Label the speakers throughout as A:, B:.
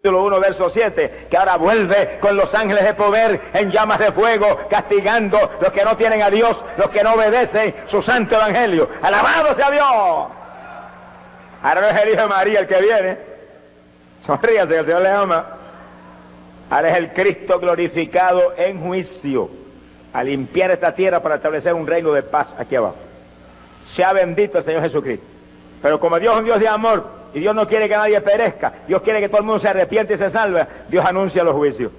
A: Capítulo 1, verso 7, que ahora vuelve con los ángeles de poder en llamas de fuego, castigando los que no tienen a Dios, los que no obedecen su santo evangelio. ¡Alabado sea Dios! Ahora no es el Hijo de María el que viene. Sonríase, que el Señor le ama. Ahora es el Cristo glorificado en juicio, a limpiar esta tierra para establecer un reino de paz aquí abajo. Sea bendito el Señor Jesucristo. Pero como Dios es un Dios de amor, y Dios no quiere que nadie perezca, Dios quiere que todo el mundo se arrepiente y se salve, Dios anuncia los juicios.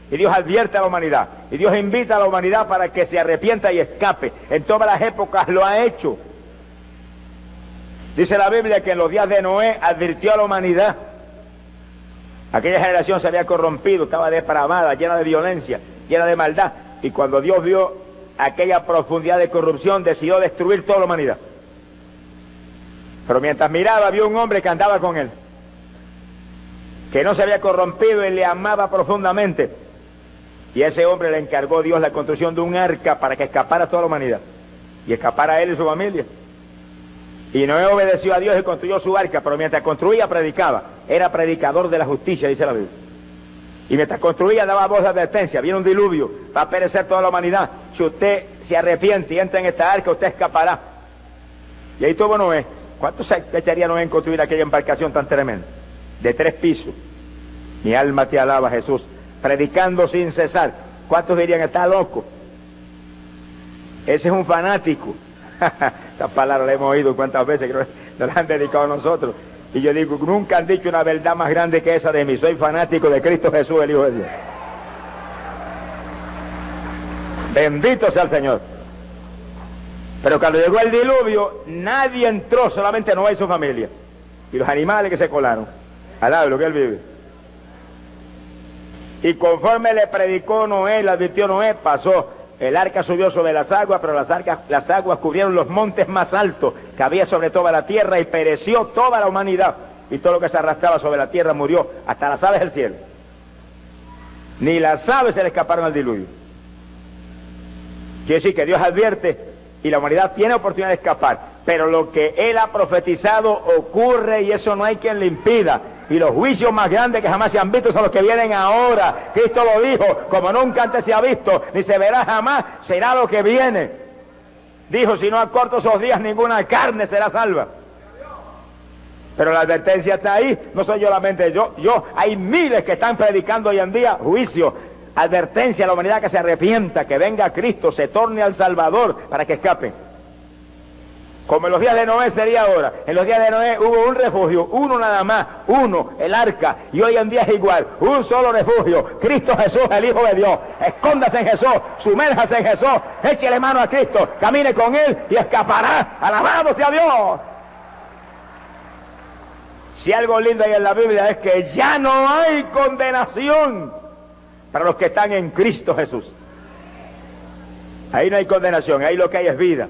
A: Y Dios advierte a la humanidad. Y Dios invita a la humanidad para que se arrepienta y escape. En todas las épocas lo ha hecho. Dice la Biblia que en los días de Noé advirtió a la humanidad. Aquella generación se había corrompido, estaba depravada, llena de violencia, llena de maldad. Y cuando Dios vio aquella profundidad de corrupción, decidió destruir toda la humanidad. Pero mientras miraba, vio un hombre que andaba con él, que no se había corrompido y le amaba profundamente. Y a ese hombre le encargó Dios la construcción de un arca para que escapara toda la humanidad, y escapara él y su familia. Y Noé obedeció a Dios y construyó su arca, pero mientras construía, predicaba. Era predicador de la justicia, dice la Biblia. Y mientras construía, daba voz de advertencia. Viene un diluvio, va a perecer toda la humanidad. Si usted se arrepiente y entra en esta arca, usted escapará. Y ahí tuvo Noé. ¿Cuánto se echaría Noé en construir aquella embarcación tan tremenda? De 3 pisos. Mi alma te alaba, Jesús. Predicando sin cesar. ¿Cuántos dirían, está loco? Ese es un fanático. Esas palabras las hemos oído cuántas veces, creo que nos las han dedicado a nosotros. Y yo digo, nunca han dicho una verdad más grande que esa de mí. Soy fanático de Cristo Jesús, el Hijo de Dios. Bendito sea el Señor. Pero cuando llegó el diluvio, nadie entró, solamente Noé y su familia. Y los animales que se colaron, al lado de lo que él vive. Y conforme le predicó Noé, le advirtió Noé, pasó. El arca subió sobre las aguas, pero las aguas cubrieron los montes más altos que había sobre toda la tierra, y pereció toda la humanidad. Y todo lo que se arrastraba sobre la tierra murió, hasta las aves del cielo. Ni las aves se le escaparon al diluvio. Quiere decir que Dios advierte y la humanidad tiene oportunidad de escapar, pero lo que Él ha profetizado ocurre, y eso no hay quien le impida. Y los juicios más grandes que jamás se han visto son los que vienen ahora. Cristo lo dijo, como nunca antes se ha visto, ni se verá jamás, será lo que viene. Dijo, si no acorto esos días, ninguna carne será salva. Pero la advertencia está ahí, no soy solamente yo, hay miles que están predicando hoy en día juicio, advertencia a la humanidad que se arrepienta, que venga Cristo, se torne al Salvador para que escapen. Como en los días de Noé sería ahora. En los días de Noé hubo un refugio, uno nada más, uno, el arca. Y hoy en día es igual, un solo refugio, Cristo Jesús, el Hijo de Dios. Escóndase en Jesús, sumérjase en Jesús, échele mano a Cristo, camine con Él y escapará. Alabado sea Dios. Si algo lindo hay en la Biblia es que ya no hay condenación para los que están en Cristo Jesús. Ahí no hay condenación, ahí lo que hay es vida.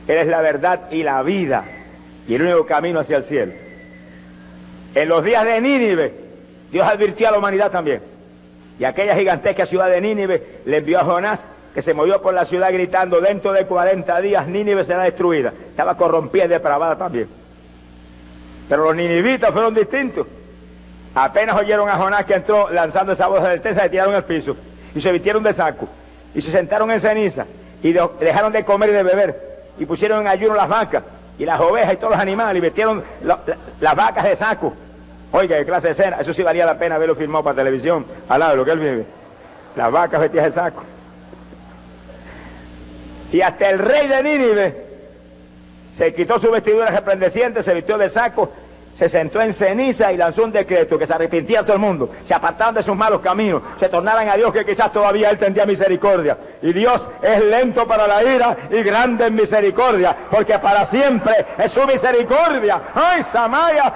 A: Él es la verdad y la vida, y el único camino hacia el cielo. En los días de Nínive, Dios advirtió a la humanidad también. Y aquella gigantesca ciudad de Nínive le envió a Jonás, que se movió por la ciudad gritando, dentro de 40 días Nínive será destruida. Estaba corrompida y depravada también. Pero los ninivitas fueron distintos. Apenas oyeron a Jonás que entró lanzando esa voz de advertencia, se tiraron al piso y se vistieron de saco y se sentaron en ceniza y dejaron de comer y de beber. Y pusieron en ayuno las vacas y las ovejas y todos los animales, y metieron las vacas de saco. Oiga, qué clase de escena. Eso sí valía la pena verlo filmado para televisión, al lado de lo que él vive. Las vacas vestidas de saco. Y hasta el rey de Nínive se quitó su vestidura resplandeciente, se vistió de saco, se sentó en ceniza y lanzó un decreto que se arrepintiera todo el mundo, se apartaban de sus malos caminos, se tornaran a Dios, que quizás todavía Él tendría misericordia. Y Dios es lento para la ira y grande en misericordia, porque para siempre es su misericordia. ¡Ay, Samaya!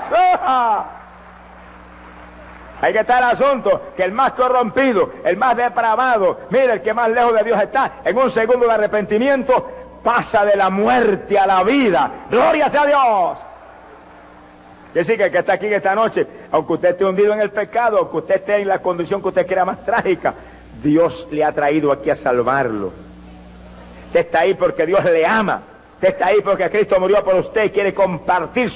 A: Hay que estar el asunto, que el más corrompido, el más depravado, mire, el que más lejos de Dios está, en un segundo de arrepentimiento, pasa de la muerte a la vida. ¡Gloria sea a Dios! Es decir, que el que está aquí en esta noche, aunque usted esté hundido en el pecado, aunque usted esté en la condición que usted quiera más trágica, Dios le ha traído aquí a salvarlo. Usted está ahí porque Dios le ama. Usted está ahí porque Cristo murió por usted y quiere compartir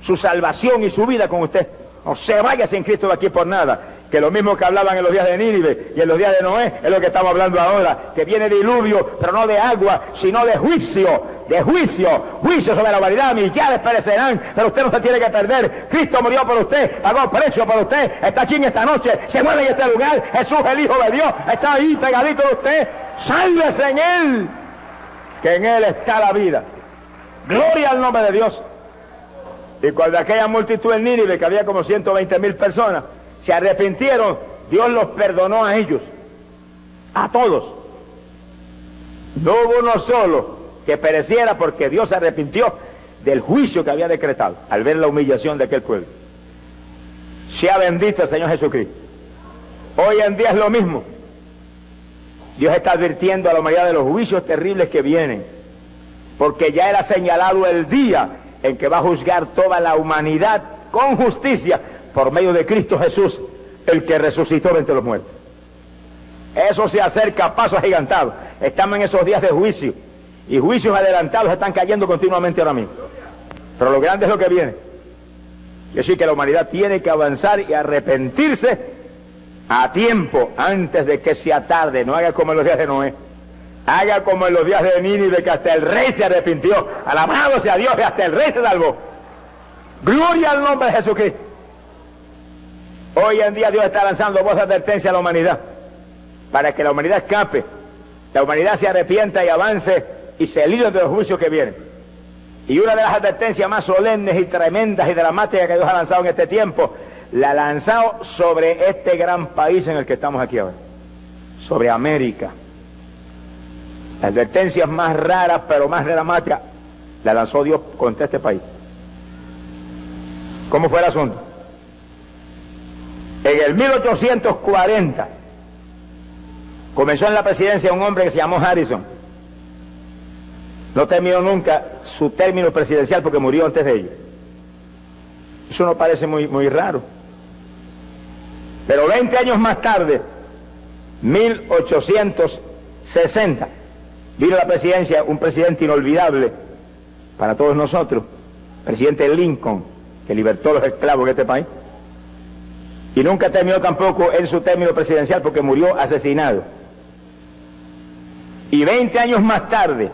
A: su salvación y su vida con usted. No se vaya sin Cristo de aquí por nada. Que lo mismo que hablaban en los días de Nínive y en los días de Noé, es lo que estamos hablando ahora, que viene diluvio, pero no de agua, sino de juicio, juicio sobre la humanidad. Millares perecerán, pero usted no se tiene que perder. Cristo murió por usted, pagó precio por usted, está aquí en esta noche, se mueve en este lugar. Jesús, el Hijo de Dios, está ahí pegadito de usted. Sálvese en Él, que en Él está la vida. Gloria al nombre de Dios. Y cuando aquella multitud en Nínive, que había como 120,000 personas, se arrepintieron, Dios los perdonó a ellos, a todos. No hubo uno solo que pereciera, porque Dios se arrepintió del juicio que había decretado al ver la humillación de aquel pueblo. Sea bendito el Señor Jesucristo. Hoy en día es lo mismo. Dios está advirtiendo a la humanidad de los juicios terribles que vienen, porque ya era señalado el día en que va a juzgar toda la humanidad con justicia por medio de Cristo Jesús, el que resucitó de entre los muertos. Eso se acerca a pasos agigantados. Estamos en esos días de juicio, y juicios adelantados están cayendo continuamente ahora mismo. Pero lo grande es lo que viene. Es decir, que la humanidad tiene que avanzar y arrepentirse a tiempo, antes de que sea tarde. No haga como en los días de Noé. Haga como en los días de Nínive, que hasta el rey se arrepintió. Alabado sea Dios, y hasta el rey se salvó. Gloria al nombre de Jesucristo. Hoy en día Dios está lanzando voz de advertencia a la humanidad, para que la humanidad escape, la humanidad se arrepienta y avance y se libre de los juicios que vienen. Y una de las advertencias más solemnes y tremendas y dramáticas que Dios ha lanzado en este tiempo, la ha lanzado sobre este gran país en el que estamos aquí ahora, sobre América. Las advertencias más raras pero más dramáticas la lanzó Dios contra este país. ¿Cómo fue el asunto? En el 1840 comenzó en la presidencia un hombre que se llamó Harrison. No terminó nunca su término presidencial porque murió antes de ello. Eso no parece muy raro. Pero 20 años más tarde, 1860, vino a la presidencia un presidente inolvidable para todos nosotros, presidente Lincoln, que libertó a los esclavos de este país. Y nunca terminó tampoco en su término presidencial porque murió asesinado. Y 20 años más tarde,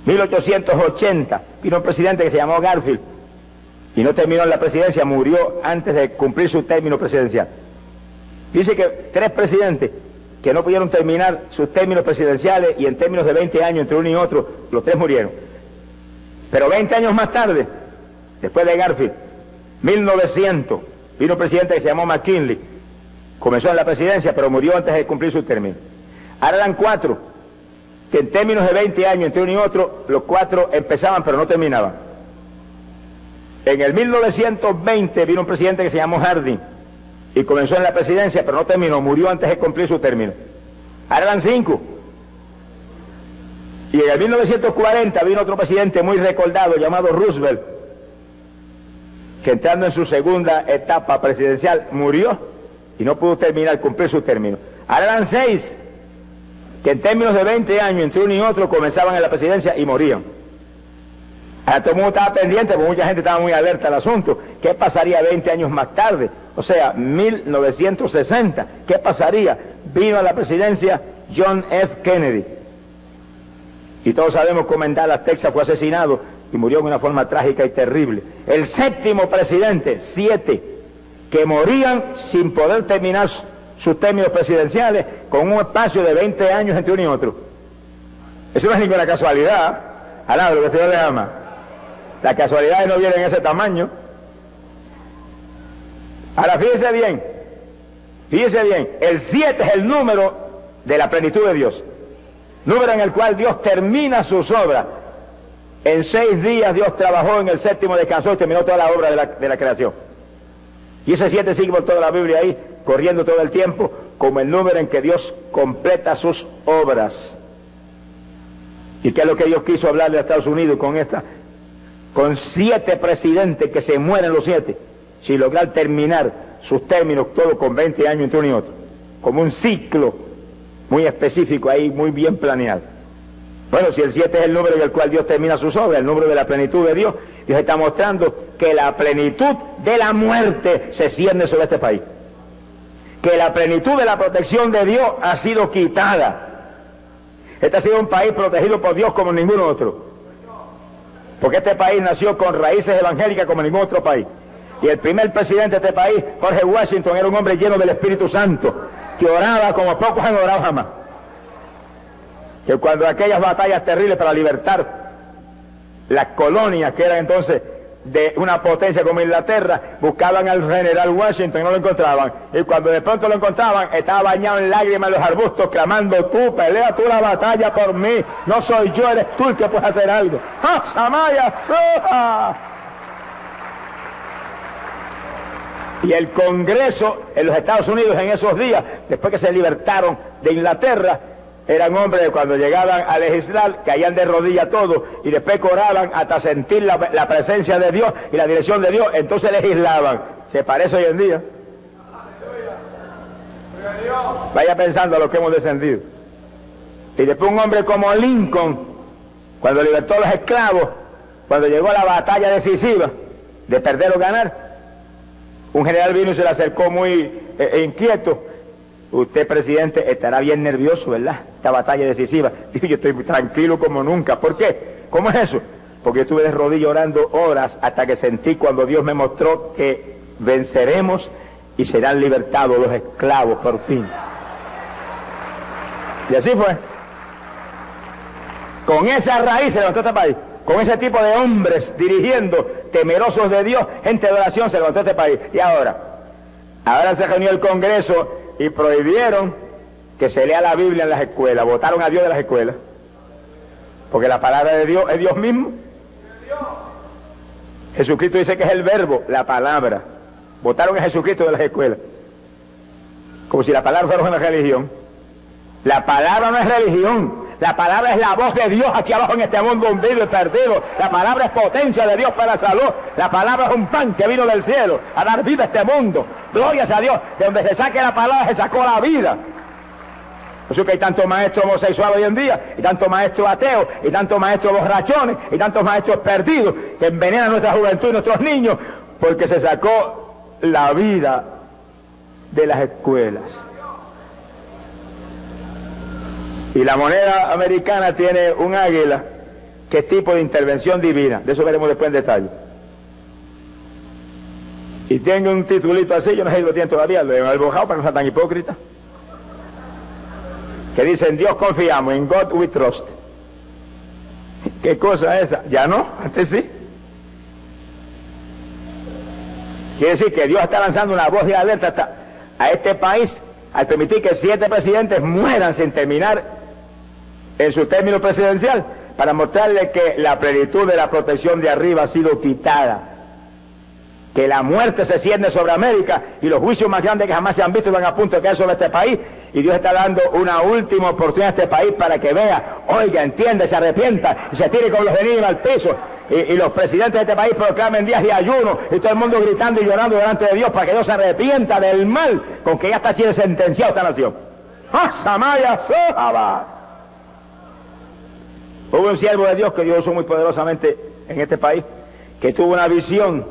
A: 1880, vino un presidente que se llamó Garfield y no terminó en la presidencia, murió antes de cumplir su término presidencial. Dice que 3 presidentes que no pudieron terminar sus términos presidenciales, y en términos de 20 años entre uno y otro, los 3 murieron. Pero 20 años más tarde, después de Garfield, 1900, vino un presidente que se llamó McKinley, comenzó en la presidencia pero murió antes de cumplir su término. Ahora eran 4, que en términos de 20 años entre uno y otro, los 4 empezaban pero no terminaban. En el 1920 vino un presidente que se llamó Harding y comenzó en la presidencia pero no terminó, murió antes de cumplir su término. Ahora eran 5. Y en el 1940 vino otro presidente muy recordado llamado Roosevelt, que entrando en su segunda etapa presidencial murió y no pudo cumplir su término. Ahora eran 6, que en términos de 20 años entre uno y otro comenzaban en la presidencia y morían. Ahora todo el mundo estaba pendiente, porque mucha gente estaba muy alerta al asunto. ¿Qué pasaría 20 años más tarde? O sea, 1960. ¿Qué pasaría? Vino a la presidencia John F. Kennedy. Y todos sabemos cómo en Dallas, Texas, fue asesinado y murió de una forma trágica y terrible. El 7º presidente, 7, que morían sin poder terminar sus términos presidenciales, con un espacio de 20 años entre uno y otro. Eso no es ninguna casualidad. Alaba lo que el Señor le ama. Las casualidades no vienen en ese tamaño. Ahora fíjese bien, el 7 es el número de la plenitud de Dios, número en el cual Dios termina sus obras. En 6 días Dios trabajó, en el 7º descansó y terminó toda la obra de la creación. Y ese 7 sigue por toda la Biblia ahí, corriendo todo el tiempo, como el número en que Dios completa sus obras. ¿Y qué es lo que Dios quiso hablarle a Estados Unidos con 7 presidentes que se mueren los 7, sin lograr terminar sus términos, todo con 20 años entre uno y otro? Como un ciclo muy específico ahí, muy bien planeado. Bueno, si el 7 es el número en el cual Dios termina sus obras, el número de la plenitud de Dios, Dios está mostrando que la plenitud de la muerte se cierne sobre este país. Que la plenitud de la protección de Dios ha sido quitada. Este ha sido un país protegido por Dios como ningún otro. Porque este país nació con raíces evangélicas como ningún otro país. Y el primer presidente de este país, George Washington, era un hombre lleno del Espíritu Santo, que oraba como pocos han orado jamás. Que cuando aquellas batallas terribles para libertar las colonias, que eran entonces de una potencia como Inglaterra, buscaban al general Washington y no lo encontraban. Y cuando de pronto lo encontraban, estaba bañado en lágrimas en los arbustos, clamando: tú, pelea tú la batalla por mí, no soy yo, eres tú el que puedes hacer algo. ¡Ah, Samaya, Soja! Y el Congreso en los Estados Unidos en esos días, después que se libertaron de Inglaterra, eran hombres que cuando llegaban a legislar caían de rodillas todos y después oraban hasta sentir la presencia de Dios y la dirección de Dios, entonces legislaban. Se parece hoy en día. Vaya pensando a lo que hemos descendido. Y después un hombre como Lincoln, cuando libertó a los esclavos, cuando llegó a la batalla decisiva de perder o ganar, un general vino y se le acercó muy inquieto. Usted, presidente, estará bien nervioso, ¿verdad? Esta batalla decisiva. Dijo: yo estoy tranquilo como nunca. ¿Por qué? ¿Cómo es eso? Porque yo estuve de rodillas orando horas hasta que sentí cuando Dios me mostró que venceremos y serán libertados los esclavos por fin. Y así fue. Con esa raíz se levantó este país. Con ese tipo de hombres dirigiendo, temerosos de Dios, gente de oración, se levantó este país. Y ahora se reunió el Congreso y prohibieron que se lea la Biblia en las escuelas. Votaron a Dios de las escuelas. Porque la palabra de Dios es Dios mismo. Jesucristo dice que es el verbo, la palabra. Votaron a Jesucristo de las escuelas. Como si la palabra fuera una religión. La palabra no es religión. La palabra es la voz de Dios aquí abajo en este mundo hundido y perdido. La palabra es potencia de Dios para la salud. La palabra es un pan que vino del cielo a dar vida a este mundo. Glorias a Dios. De donde se saque la palabra se sacó la vida. Por eso que hay tantos maestros homosexuales hoy en día, y tantos maestros ateos, y tantos maestros borrachones, y tantos maestros perdidos que envenenan nuestra juventud y nuestros niños, porque se sacó la vida de las escuelas. Y la moneda americana tiene un águila que es tipo de intervención divina. De eso veremos después en detalle. Y tengo un titulito así, yo no sé si lo tienen todavía, lo he bojado para no ser tan hipócrita, que dice: en Dios confiamos, in God we trust. ¿Qué cosa es esa? Ya no, antes sí. Quiere decir que Dios está lanzando una voz de alerta a este país al permitir que 7 presidentes mueran sin terminar en su término presidencial, para mostrarle que la plenitud de la protección de arriba ha sido quitada, que la muerte se cierne sobre América y los juicios más grandes que jamás se han visto van a punto de caer sobre este país, y Dios está dando una última oportunidad a este país para que vea, oiga, entienda, se arrepienta y se tire con los venillos al piso, y los presidentes de este país proclamen días de ayuno y todo el mundo gritando y llorando delante de Dios para que Dios se arrepienta del mal con que ya está siendo sentenciado esta nación. ¡Ah, Samaya, Sojaba! Hubo un siervo de Dios que Dios usó muy poderosamente en este país, que tuvo una visión,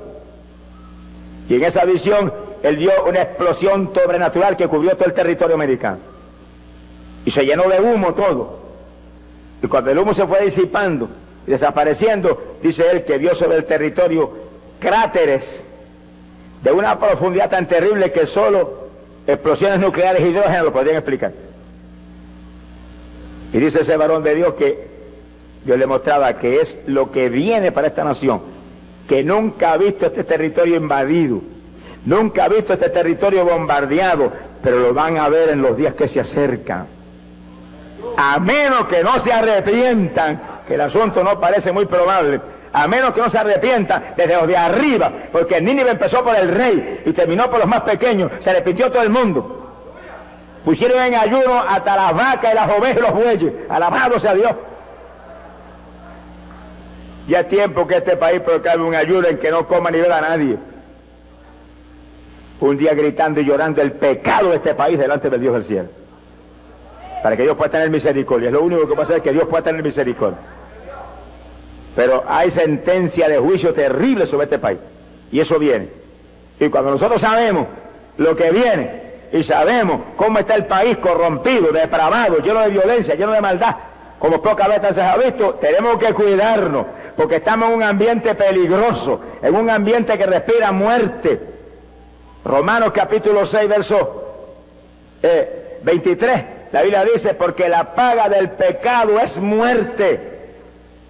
A: y en esa visión él dio una explosión sobrenatural que cubrió todo el territorio americano, y se llenó de humo todo, y cuando el humo se fue disipando y desapareciendo, dice él que vio sobre el territorio cráteres de una profundidad tan terrible que solo explosiones nucleares y hidrógeno lo podrían explicar. Y dice ese varón de Dios que Dios le mostraba que es lo que viene para esta nación, que nunca ha visto este territorio invadido, nunca ha visto este territorio bombardeado, pero lo van a ver en los días que se acercan. A menos que no se arrepientan, que el asunto no parece muy probable, a menos que no se arrepientan desde los de arriba, porque Nínive empezó por el rey y terminó por los más pequeños, se arrepintió todo el mundo. Pusieron en ayuno hasta las vacas y las ovejas y los bueyes, alabado sea Dios. Ya es tiempo que este país proclame un ayuno en que no coma ni beba a nadie. Un día gritando y llorando el pecado de este país delante del Dios del cielo. para que Dios pueda tener misericordia. Es lo único que pasa, es que Dios pueda tener misericordia. Pero hay sentencia de juicio terrible sobre este país, y eso viene. Y cuando nosotros sabemos lo que viene, y sabemos cómo está el país corrompido, depravado, lleno de violencia, lleno de maldad, como pocas veces se ha visto, tenemos que cuidarnos, porque estamos en un ambiente peligroso, en un ambiente que respira muerte. Romanos capítulo 6, verso 23, la Biblia dice, porque la paga del pecado es muerte.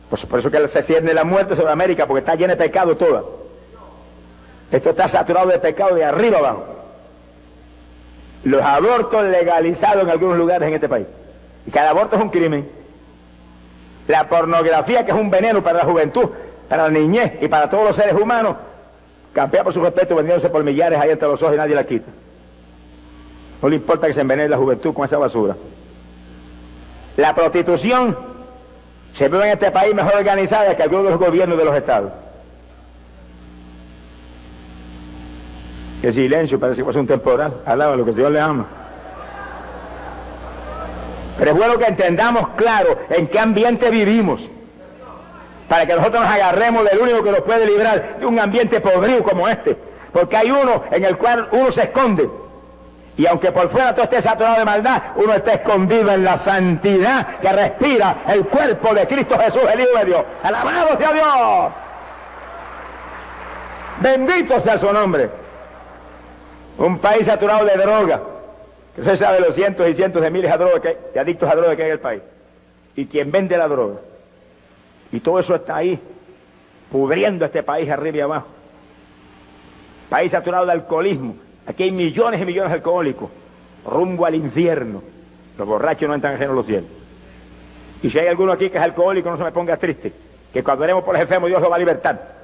A: Pues por eso que se cierne la muerte sobre América, porque está llena de pecado toda. Esto está saturado de pecado de arriba abajo. Los abortos legalizados en algunos lugares en este país. Y cada aborto es un crimen. La pornografía, que es un veneno para la juventud, para la niñez y para todos los seres humanos, campea por su respeto vendiéndose por millares ahí entre los ojos y nadie la quita. No le importa que se envenene la juventud con esa basura. La prostitución se ve en este país mejor organizada que algunos de los gobiernos de los estados. Qué silencio, parece que fue un temporal. Alaba lo que el Señor le ama. Pero es bueno que entendamos claro en qué ambiente vivimos, para que nosotros nos agarremos del único que nos puede librar de un ambiente podrido como este, porque hay uno en el cual uno se esconde, y aunque por fuera todo esté saturado de maldad, uno está escondido en la santidad que respira el cuerpo de Cristo Jesús, el Hijo de Dios. ¡Alabado sea Dios! Bendito sea su nombre. Un país saturado de droga, que usted sabe los cientos y cientos de miles de adictos a droga que hay en el país, y quien vende la droga, y todo eso está ahí pudriendo este país arriba y abajo. País saturado de alcoholismo. Aquí hay millones y millones de alcohólicos rumbo al infierno. Los borrachos no entran en el reino de los cielos. Y si hay alguno aquí que es alcohólico, no se me ponga triste, que cuando oremos por los enfermos Dios lo va a libertar,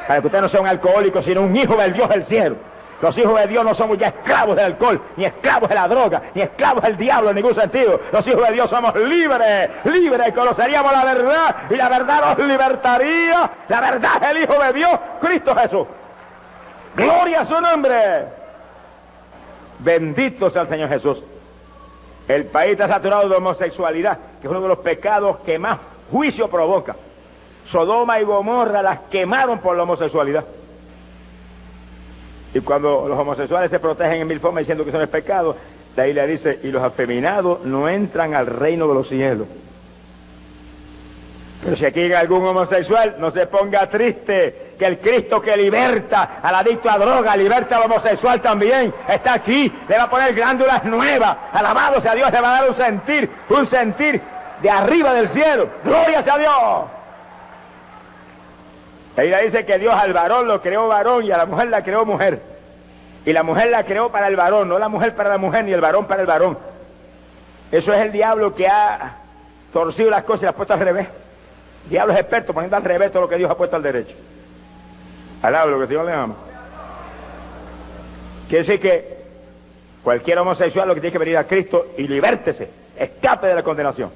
A: para que usted no sea un alcohólico sino un hijo del Dios del cielo. Los hijos de Dios no somos ya esclavos del alcohol, ni esclavos de la droga, ni esclavos del diablo en ningún sentido. Los hijos de Dios somos libres, libres, y conoceríamos la verdad, y la verdad nos libertaría. La verdad es el Hijo de Dios, Cristo Jesús. Gloria a su nombre. Bendito sea el Señor Jesús. El país está saturado de homosexualidad, que es uno de los pecados que más juicio provoca. Sodoma y Gomorra las quemaron por la homosexualidad. Y cuando los homosexuales se protegen en mil formas diciendo que eso no es pecado, la Biblia dice, y los afeminados no entran al reino de los cielos. Pero si aquí hay algún homosexual, no se ponga triste, que el Cristo que liberta al adicto a droga, liberta al homosexual también, está aquí, le va a poner glándulas nuevas, alabado sea Dios, le va a dar un sentir de arriba del cielo, gloria sea Dios. La Biblia dice que Dios al varón lo creó varón y a la mujer la creó mujer. Y la mujer la creó para el varón, no la mujer para la mujer, ni el varón para el varón. Eso es el diablo que ha torcido las cosas y las ha puesto al revés. El diablo es experto poniendo al revés todo lo que Dios ha puesto al derecho. Alaba lo que el Señor le ama. Quiere decir que cualquier homosexual lo que tiene que venir a Cristo y libértese, escape de la condenación.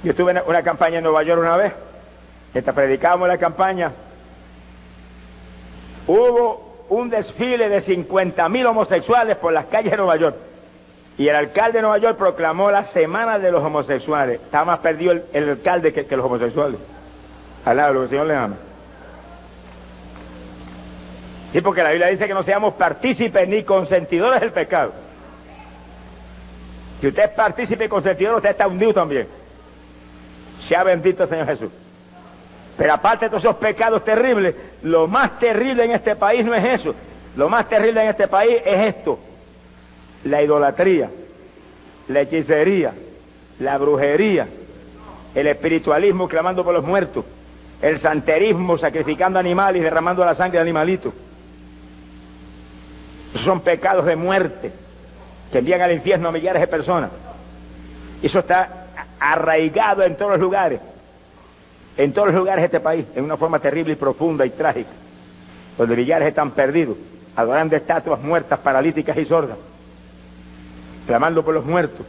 A: Yo estuve en una campaña en Nueva York una vez, mientras predicábamos la campaña, hubo un desfile de 50.000 homosexuales por las calles de Nueva York. Y el alcalde de Nueva York proclamó la semana de los homosexuales. Estaba más perdido el alcalde que los homosexuales. Alaba lo que el Señor le ama. Sí, porque la Biblia dice que no seamos partícipes ni consentidores del pecado. Si usted es partícipe y consentidor, usted está hundido también. Sea bendito el Señor Jesús. Pero aparte de todos esos pecados terribles, lo más terrible en este país no es eso. Lo más terrible en este país es esto: la idolatría, la hechicería, la brujería, el espiritualismo clamando por los muertos, el santerismo sacrificando animales y derramando la sangre de animalitos. Esos son pecados de muerte que envían al infierno a millares de personas. Eso está arraigado en todos los lugares. En todos los lugares de este país, en una forma terrible y profunda y trágica, donde millares están perdidos, adorando estatuas muertas, paralíticas y sordas, clamando por los muertos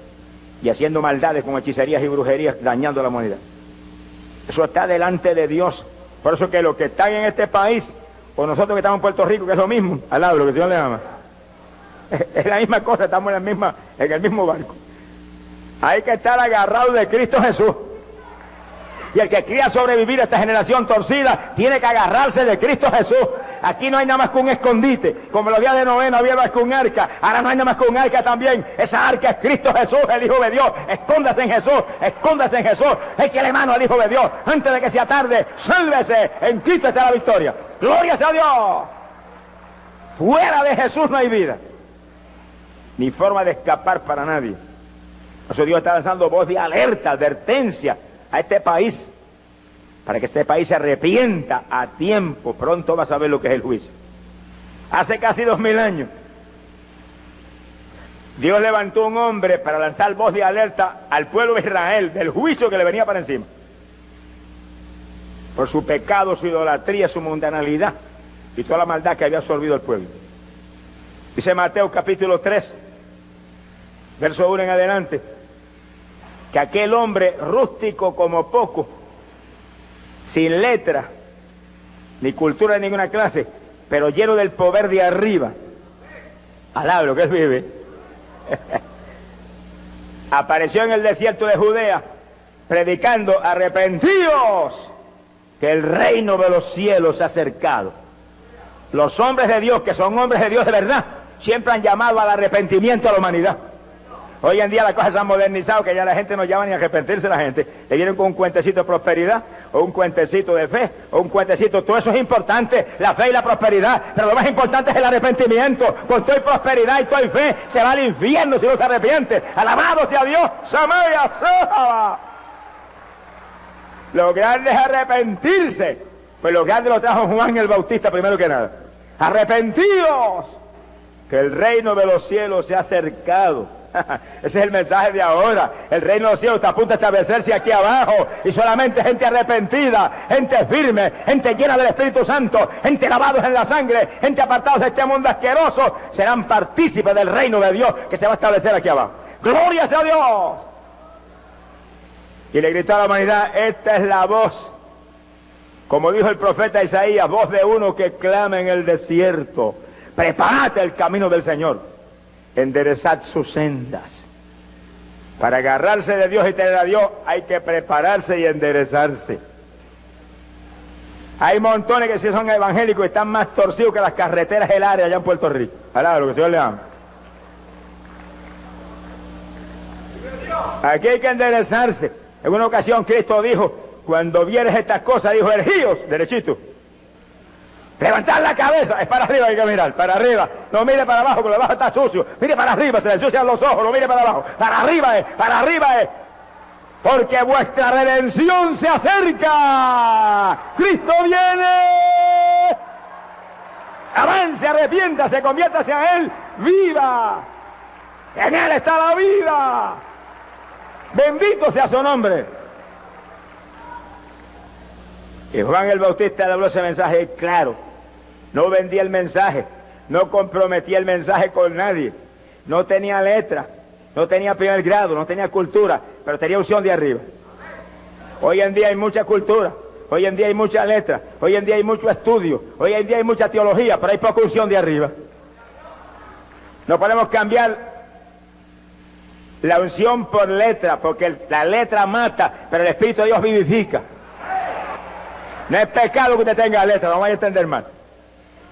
A: y haciendo maldades con hechicerías y brujerías, dañando a la humanidad. Eso está delante de Dios. Por eso que los que están en este país, o nosotros que estamos en Puerto Rico, que es lo mismo, al lado, lo que Dios le ama, es la misma cosa, estamos en el mismo barco. Hay que estar agarrado de Cristo Jesús. Y el que quiera sobrevivir a esta generación torcida tiene que agarrarse de Cristo Jesús. Aquí no hay nada más que un escondite. Como los días de Noé no había más que un arca. Ahora no hay nada más que un arca también. Esa arca es Cristo Jesús, el Hijo de Dios. Escóndase en Jesús, escóndase en Jesús. Échele mano al Hijo de Dios. Antes de que sea tarde, sálvese. En Cristo está la victoria. ¡Gloria sea a Dios! Fuera de Jesús no hay vida. Ni forma de escapar para nadie. Por eso Dios está lanzando voz de alerta, advertencia a este país, para que este país se arrepienta a tiempo. Pronto va a saber lo que es el juicio. Hace casi 2000 años, Dios levantó un hombre para lanzar voz de alerta al pueblo de Israel del juicio que le venía para encima. Por su pecado, su idolatría, su mundanalidad y toda la maldad que había absorbido el pueblo. Dice Mateo capítulo 3, verso 1 en adelante, que aquel hombre rústico como poco, sin letra, ni cultura de ninguna clase, pero lleno del poder de arriba, alaba lo que él vive, apareció en el desierto de Judea, predicando: arrepentidos, que el reino de los cielos se ha acercado. Los hombres de Dios, que son hombres de Dios de verdad, siempre han llamado al arrepentimiento a la humanidad. Hoy en día las cosas se han modernizado, que ya la gente no llama ni a arrepentirse la gente. Le vienen con un cuentecito de prosperidad, o un cuentecito de fe, o un cuentecito. Todo eso es importante, la fe y la prosperidad, pero lo más importante es el arrepentimiento. Con toda prosperidad y toda fe se va al infierno si no se arrepiente. Alabado sea Dios. Samaya, Sahaba. Lo grande es arrepentirse. Pues lo grande lo trajo Juan el Bautista primero que nada. Arrepentidos, que el reino de los cielos se ha acercado. Ese es el mensaje de ahora. El reino de los cielos está a punto de establecerse aquí abajo, y solamente gente arrepentida, gente firme, gente llena del Espíritu Santo, gente lavados en la sangre, gente apartados de este mundo asqueroso, serán partícipes del reino de Dios que se va a establecer aquí abajo. ¡Gloria sea a Dios! Y le gritó a la humanidad: esta es la voz, como dijo el profeta Isaías, voz de uno que clama en el desierto: prepárate el camino del Señor, enderezad sus sendas. Para agarrarse de Dios y tener a Dios hay que prepararse y enderezarse. Hay montones que sí son evangélicos y están más torcidos que las carreteras del área allá en Puerto Rico. Alaba lo que el Señor le ama. Aquí hay que enderezarse. En una ocasión Cristo dijo: cuando vieres estas cosas, dijo, ergíos, derechito, levantar la cabeza, es para arriba, hay que mirar, para arriba, no mire para abajo, porque abajo está sucio, mire para arriba, se le ensucian los ojos, no mire para abajo, para arriba es, porque vuestra redención se acerca, Cristo viene, avance, arrepiéntase, conviértase a Él, viva, en Él está la vida, bendito sea su nombre. Y Juan el Bautista le habló ese mensaje claro. No vendía el mensaje, no comprometía el mensaje con nadie, no tenía letra, no tenía primer grado, no tenía cultura, pero tenía unción de arriba. Hoy en día hay mucha cultura, hoy en día hay mucha letra, hoy en día hay mucho estudio, hoy en día hay mucha teología, pero hay poca unción de arriba. No podemos cambiar la unción por letra, porque la letra mata, pero el Espíritu de Dios vivifica. No es pecado que usted tenga letra, no vaya a entender mal.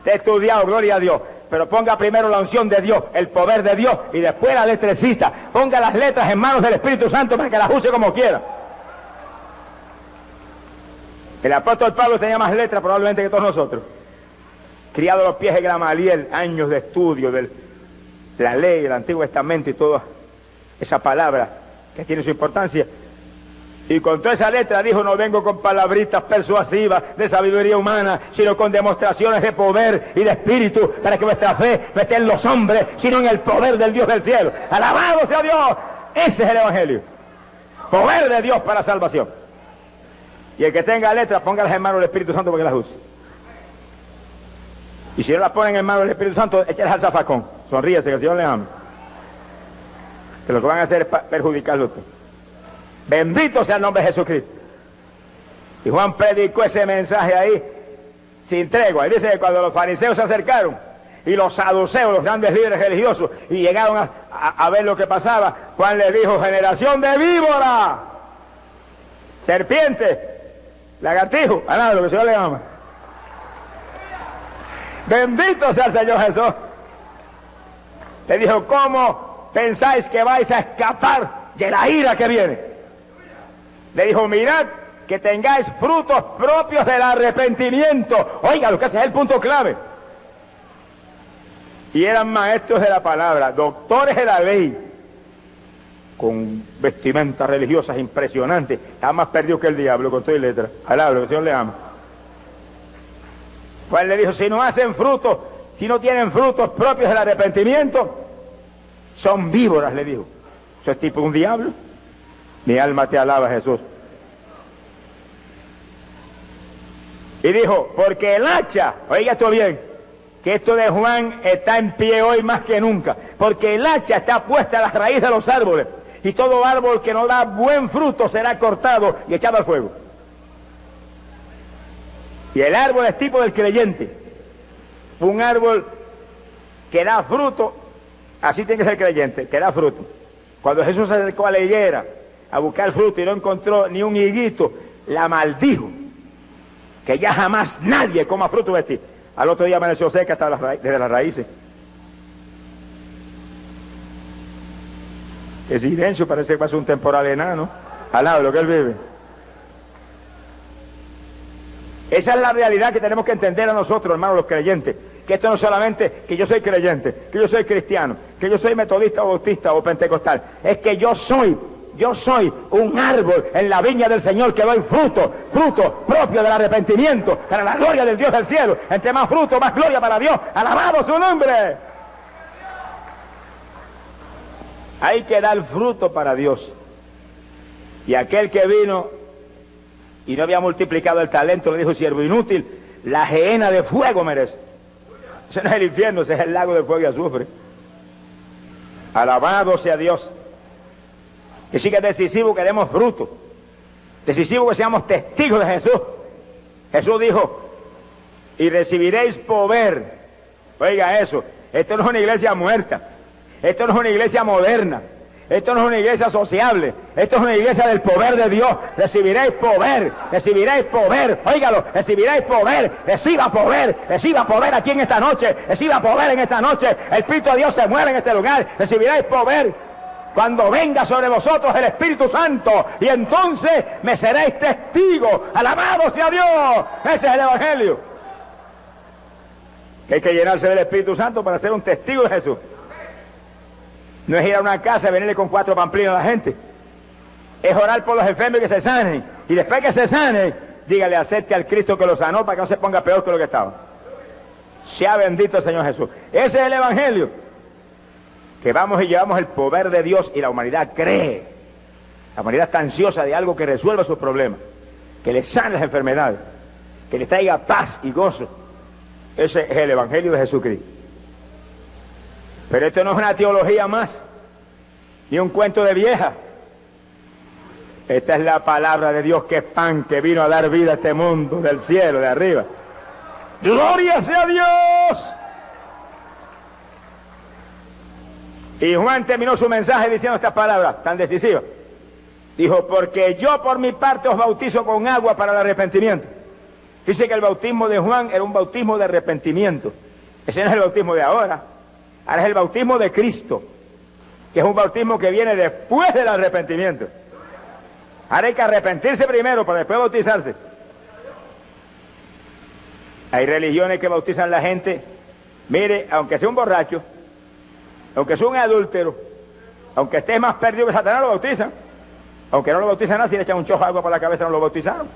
A: Te he estudiado, gloria a Dios, pero ponga primero la unción de Dios, el poder de Dios, y después la letrecita. Ponga las letras en manos del Espíritu Santo para que las use como quiera. El apóstol Pablo tenía más letras probablemente que todos nosotros. Criado a los pies de Gamaliel, años de estudio de la ley, del Antiguo Testamento y toda esa palabra que tiene su importancia. Y con toda esa letra dijo: no vengo con palabritas persuasivas de sabiduría humana, sino con demostraciones de poder y de espíritu, para que vuestra fe no esté en los hombres, sino en el poder del Dios del cielo. ¡Alabado sea Dios! Ese es el Evangelio. Poder de Dios para salvación. Y el que tenga letras, póngalas en manos del Espíritu Santo para que las use. Y si no las ponen en manos del Espíritu Santo, échelas al zafacón. Sonríese, que el Señor le ama. Que lo que van a hacer es perjudicarlo a usted. Bendito sea el nombre de Jesucristo. Y Juan predicó ese mensaje ahí sin tregua. Y dice que cuando los fariseos se acercaron y los saduceos, los grandes líderes religiosos, y llegaron a ver lo que pasaba. Juan le dijo, generación de víbora, serpiente, lagartijo, a nada, lo que el Señor le llama. Bendito sea el Señor Jesús. Le dijo, ¿cómo pensáis que vais a escapar de la ira que viene? Le dijo, mirad que tengáis frutos propios del arrepentimiento. Oiga, lo que ese es el punto clave. Y eran maestros de la palabra, doctores de la ley, con vestimentas religiosas impresionantes. Está más perdido que el diablo, con toda letra. Alablo, que el Señor le ama. Pues le dijo, si no hacen frutos, si no tienen frutos propios del arrepentimiento, son víboras, le dijo. ¿Eso es tipo un diablo? Mi alma te alaba, Jesús. Y dijo, porque el hacha, oiga esto bien, que esto de Juan está en pie hoy más que nunca, porque el hacha está puesta a la raíz de los árboles, y todo árbol que no da buen fruto será cortado y echado al fuego. Y el árbol es tipo del creyente, un árbol que da fruto, así tiene que ser el creyente, que da fruto. Cuando Jesús se acercó a la higuera a buscar fruto y no encontró ni un higuito, la maldijo, que ya jamás nadie coma fruto de ti. Al otro día amaneció seca hasta desde las raíces. El silencio parece que va a ser un temporal enano, al lado de lo que él vive. Esa es la realidad que tenemos que entender a nosotros, hermanos, los creyentes. Que esto no es solamente que yo soy creyente, que yo soy cristiano, que yo soy metodista o bautista o pentecostal. Es que yo soy un árbol en la viña del Señor que doy fruto propio del arrepentimiento, para la gloria del Dios del cielo. Entre más fruto, más gloria para Dios. ¡Alabado su nombre! Hay que dar fruto para Dios. Y aquel que vino y no había multiplicado el talento, le dijo, siervo inútil, la gehenna de fuego merece. Ese no es el infierno, ese es el lago de fuego y azufre. Alabado sea Dios. Que sí que es decisivo que demos fruto. Decisivo que seamos testigos de Jesús. Jesús dijo, y recibiréis poder. Oiga eso, esto no es una iglesia muerta. Esto no es una iglesia moderna. Esto no es una iglesia sociable. Esto es una iglesia del poder de Dios. Recibiréis poder. Recibiréis poder. Óigalo, recibiréis poder. Reciba poder aquí en esta noche. Reciba poder en esta noche. El Espíritu de Dios se mueve en este lugar. Recibiréis poder cuando venga sobre vosotros el Espíritu Santo. Y entonces me seréis testigos. Alabado sea Dios. Ese es el Evangelio. Que hay que llenarse del Espíritu Santo para ser un testigo de Jesús. No es ir a una casa y venirle con 4 pamplinas a la gente. Es orar por los enfermos y que se sanen. Y después que se sanen, dígale, acepte al Cristo que lo sanó para que no se ponga peor que lo que estaba. Sea bendito el Señor Jesús. Ese es el Evangelio. Que vamos y llevamos el poder de Dios y la humanidad cree. La humanidad está ansiosa de algo que resuelva sus problemas. Que le sane las enfermedades. Que le traiga paz y gozo. Ese es el Evangelio de Jesucristo. Pero esto no es una teología más, ni un cuento de vieja. Esta es la palabra de Dios que es pan, que vino a dar vida a este mundo del cielo, de arriba. ¡Gloria sea Dios! Y Juan terminó su mensaje diciendo estas palabras tan decisivas. Dijo, porque yo por mi parte os bautizo con agua para el arrepentimiento. Dice que el bautismo de Juan era un bautismo de arrepentimiento. Ese no es el bautismo de ahora. Ahora es el bautismo de Cristo, que es un bautismo que viene después del arrepentimiento. Ahora hay que arrepentirse primero para después bautizarse. Hay religiones que bautizan a la gente, mire, aunque sea un borracho, aunque sea un adúltero, aunque esté más perdido que Satanás, lo bautizan. Aunque no lo bautizan nada, si le echan un chojo de agua por la cabeza no lo bautizaron.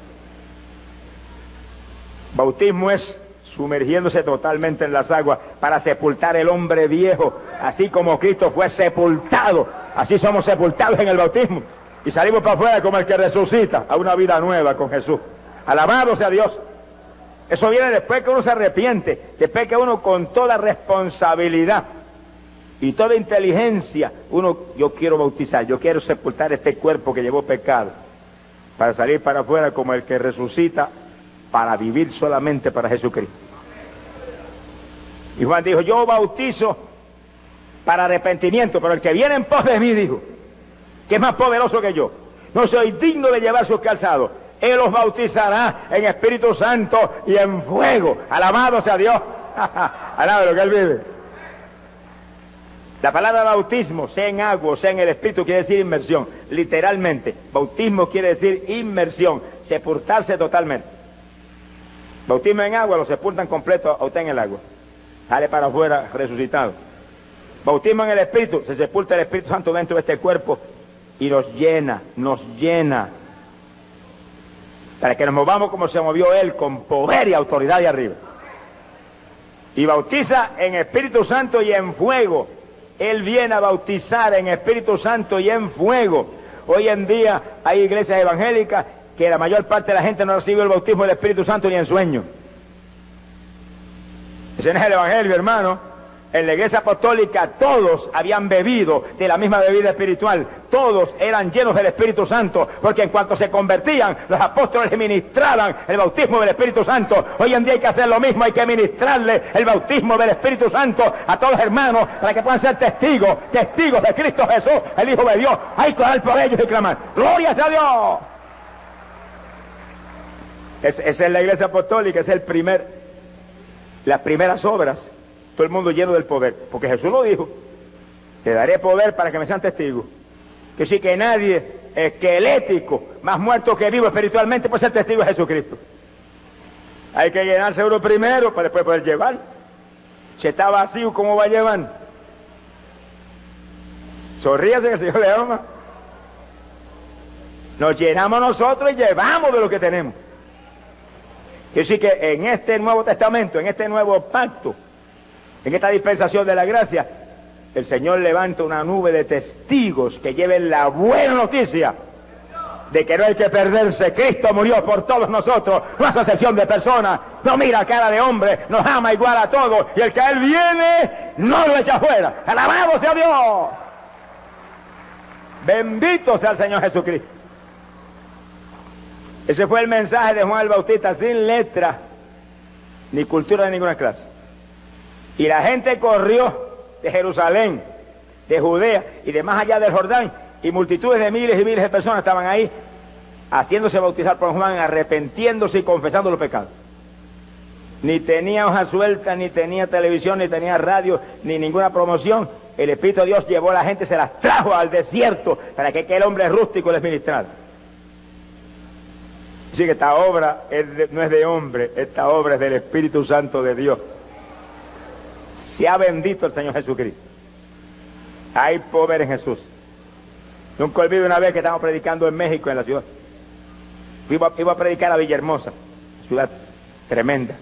A: Bautismo es sumergiéndose totalmente en las aguas para sepultar el hombre viejo, así como Cristo fue sepultado, así somos sepultados en el bautismo y salimos para afuera como el que resucita a una vida nueva con Jesús. Alabado sea Dios. Eso viene después que uno se arrepiente, después que uno con toda responsabilidad y toda inteligencia, yo quiero bautizar, yo quiero sepultar este cuerpo que llevó pecado, para salir para afuera como el que resucita, para vivir solamente para Jesucristo. Y Juan dijo, yo bautizo para arrepentimiento, pero el que viene en pos de mí, dijo, que es más poderoso que yo, no soy digno de llevar sus calzados. Él los bautizará en Espíritu Santo y en fuego. Alabado sea Dios. Alabado lo que Él vive. La palabra bautismo, sea en agua o sea en el Espíritu, quiere decir inmersión. Literalmente, bautismo quiere decir inmersión, sepultarse totalmente. Bautismo en agua, lo sepultan completo a usted en el agua. Sale para afuera resucitado. Bautismo en el Espíritu, se sepulta el Espíritu Santo dentro de este cuerpo y nos llena, para que nos movamos como se movió Él, con poder y autoridad de arriba. Y bautiza en Espíritu Santo y en fuego. Él viene a bautizar en Espíritu Santo y en fuego. Hoy en día hay iglesias evangélicas que la mayor parte de la gente no recibe el bautismo del Espíritu Santo ni en sueño. Ese no es el evangelio, hermano. En la iglesia apostólica todos habían bebido de la misma bebida espiritual, todos eran llenos del Espíritu Santo, porque en cuanto se convertían, los apóstoles le ministraban el bautismo del Espíritu Santo. Hoy en día hay que hacer lo mismo, hay que ministrarle el bautismo del Espíritu Santo a todos los hermanos, para que puedan ser testigos de Cristo Jesús, el Hijo de Dios. Hay que orar por ellos y clamar, ¡gloria a Dios! Esa es la iglesia apostólica, es las primeras obras. Todo el mundo lleno del poder, porque Jesús lo dijo, te daré poder para que me sean testigos. Que sí, que nadie esquelético, más muerto que vivo espiritualmente, puede ser testigo de Jesucristo. Hay que llenarse uno primero para después poder llevar. Si está vacío, ¿cómo va a llevar? Sonríase, que el Señor le ama. Nos llenamos nosotros y llevamos de lo que tenemos. Que sí, que en este Nuevo Testamento, en este nuevo pacto, en esta dispensación de la gracia, el Señor levanta una nube de testigos que lleven la buena noticia de que no hay que perderse. Cristo murió por todos nosotros, no hace excepción de personas, no mira cara de hombre, nos ama igual a todos, y el que a Él viene, no lo echa fuera. ¡Alabado sea Dios! Bendito sea el Señor Jesucristo. Ese fue el mensaje de Juan el Bautista, sin letra, ni cultura de ninguna clase. Y la gente corrió de Jerusalén, de Judea y de más allá del Jordán, y multitudes de miles y miles de personas estaban ahí haciéndose bautizar por Juan, arrepentiéndose y confesando los pecados. Ni tenía hoja suelta, ni tenía televisión, ni tenía radio, ni ninguna promoción. El Espíritu de Dios llevó a la gente, se las trajo al desierto para que aquel hombre rústico les ministrara. Así que esta obra no es de hombre, esta obra es del Espíritu Santo de Dios. Sea bendito el Señor Jesucristo. Hay poder en Jesús. Nunca olvido una vez que estábamos predicando en México, en la ciudad. Iba a predicar a Villahermosa, ciudad tremenda.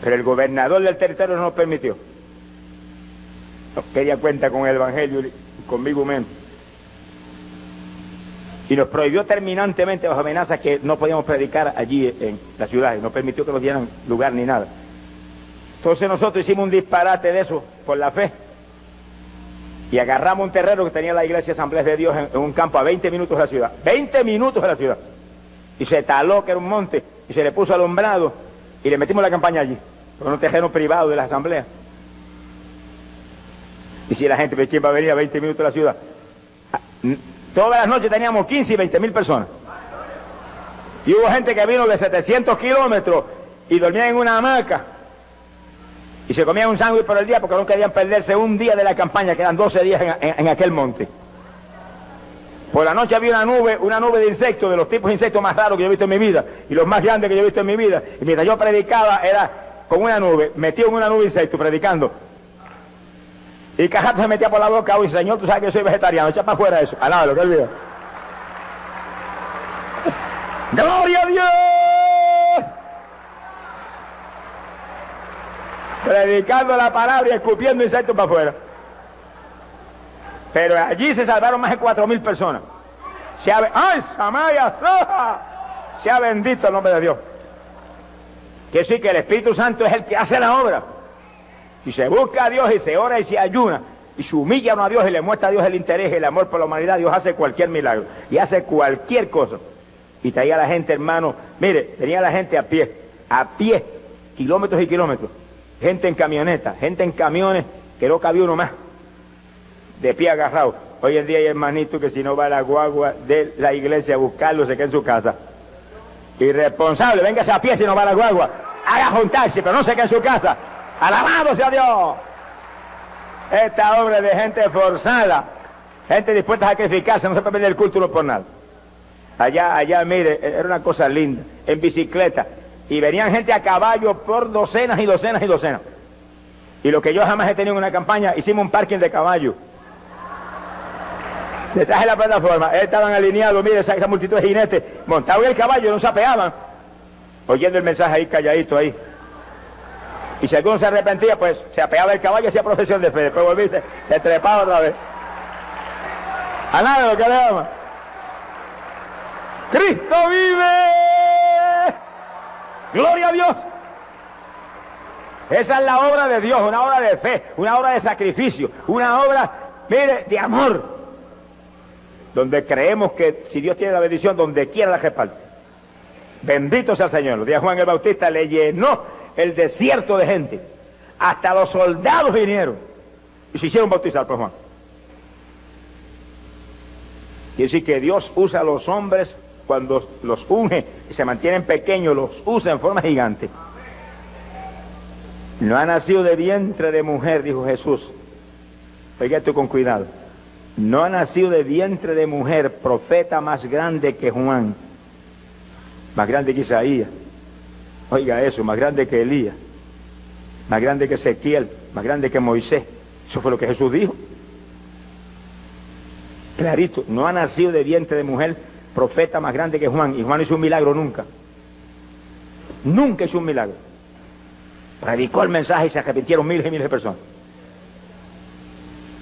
A: Pero el gobernador del territorio no nos permitió. No quería cuenta con el Evangelio y conmigo mismo. Y nos prohibió terminantemente, bajo amenaza, que no podíamos predicar allí en la ciudad. Y no permitió que nos dieran lugar ni nada. Entonces nosotros hicimos un disparate de eso por la fe y agarramos un terreno que tenía la iglesia Asamblea de Dios en un campo a 20 minutos de la ciudad, 20 minutos de la ciudad, y se taló que era un monte y se le puso alumbrado y le metimos la campaña allí, por un terreno privado de la asamblea. Y si la gente, ¿quién va a venir a 20 minutos de la ciudad? Todas las noches teníamos 15 y 20.000 personas, y hubo gente que vino de 700 kilómetros y dormía en una hamaca y se comían un sándwich por el día porque no querían perderse un día de la campaña, que eran 12 días en aquel monte. Por la noche había una nube de insectos, de los tipos de insectos más raros que yo he visto en mi vida, y los más grandes que yo he visto en mi vida. Y mientras yo predicaba, era con una nube, metido en una nube de insectos, predicando. Y Cajato se metía por la boca, y Señor, tú sabes que yo soy vegetariano, echa para afuera eso. Alábalo, que olvida. ¡Gloria a Dios! Predicando la palabra y escupiendo insectos para afuera. Pero allí se salvaron más de 4.000 personas. ¡Ay, Samaya, Soja! Sea bendito el nombre de Dios. Que sí, que el Espíritu Santo es el que hace la obra. Y se busca a Dios y se ora y se ayuna y se humilla uno a Dios y le muestra a Dios el interés y el amor por la humanidad, Dios hace cualquier milagro y hace cualquier cosa. Y traía a la gente, hermano, mire, tenía a la gente a pie, kilómetros y kilómetros. Gente en camionetas, gente en camiones que no cabía uno más, de pie agarrado. Hoy en día hay hermanitos que si no va a la guagua de la iglesia a buscarlo, se queda en su casa. Irresponsable, véngase a pie si no va a la guagua, haga juntarse, pero no se quede en su casa. ¡Alabado sea Dios! Esta obra de gente forzada, gente dispuesta a sacrificarse, no se puede perder el culto por nada. Allá, mire, era una cosa linda, en bicicleta, y venían gente a caballo por docenas y docenas y docenas. Y lo que yo jamás he tenido en una campaña, hicimos un parking de caballo. Detrás de la plataforma, estaban alineados, mire, esa multitud de jinetes, montados en el caballo, no se apeaban, oyendo el mensaje ahí, calladito ahí. Y si alguno se arrepentía, pues se apeaba el caballo y hacía profesión de fe, después volvía y se trepaba otra vez. A nada de lo que le ama. ¡Cristo vive! ¡Gloria a Dios! Esa es la obra de Dios, una obra de fe, una obra de sacrificio, una obra, mire, de amor. Donde creemos que si Dios tiene la bendición, donde quiera la reparte. Bendito sea el Señor. Los días Juan el Bautista le llenó el desierto de gente. Hasta los soldados vinieron y se hicieron bautizar por Juan. Quiere decir que Dios usa a los hombres cuando los unge y se mantienen pequeños, los usa en forma gigante. No ha nacido de vientre de mujer, dijo Jesús. Oiga esto con cuidado. No ha nacido de vientre de mujer profeta más grande que Juan, más grande que Isaías. Oiga eso, más grande que Elías, más grande que Ezequiel, más grande que Moisés. Eso fue lo que Jesús dijo. Clarito, no ha nacido de vientre de mujer profeta más grande que Juan. Y Juan hizo un milagro nunca. Nunca hizo un milagro. Predicó el mensaje y se arrepintieron miles y miles de personas.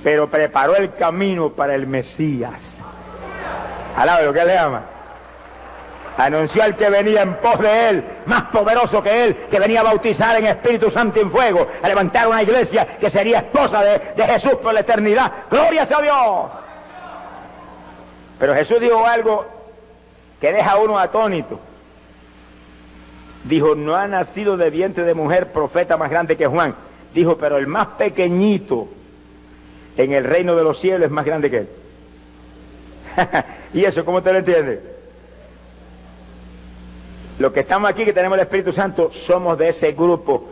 A: Pero preparó el camino para el Mesías. Alaba lo que le ama. Anunció al que venía en pos de él, más poderoso que él, que venía a bautizar en Espíritu Santo y en fuego, a levantar una iglesia que sería esposa de Jesús por la eternidad. ¡Gloria sea a Dios! Pero Jesús dijo algo que deja a uno atónito. Dijo, no ha nacido de vientre de mujer profeta más grande que Juan. Dijo, pero el más pequeñito en el reino de los cielos es más grande que él. ¿Y eso cómo te lo entiende? Los que estamos aquí, que tenemos el Espíritu Santo, somos de ese grupo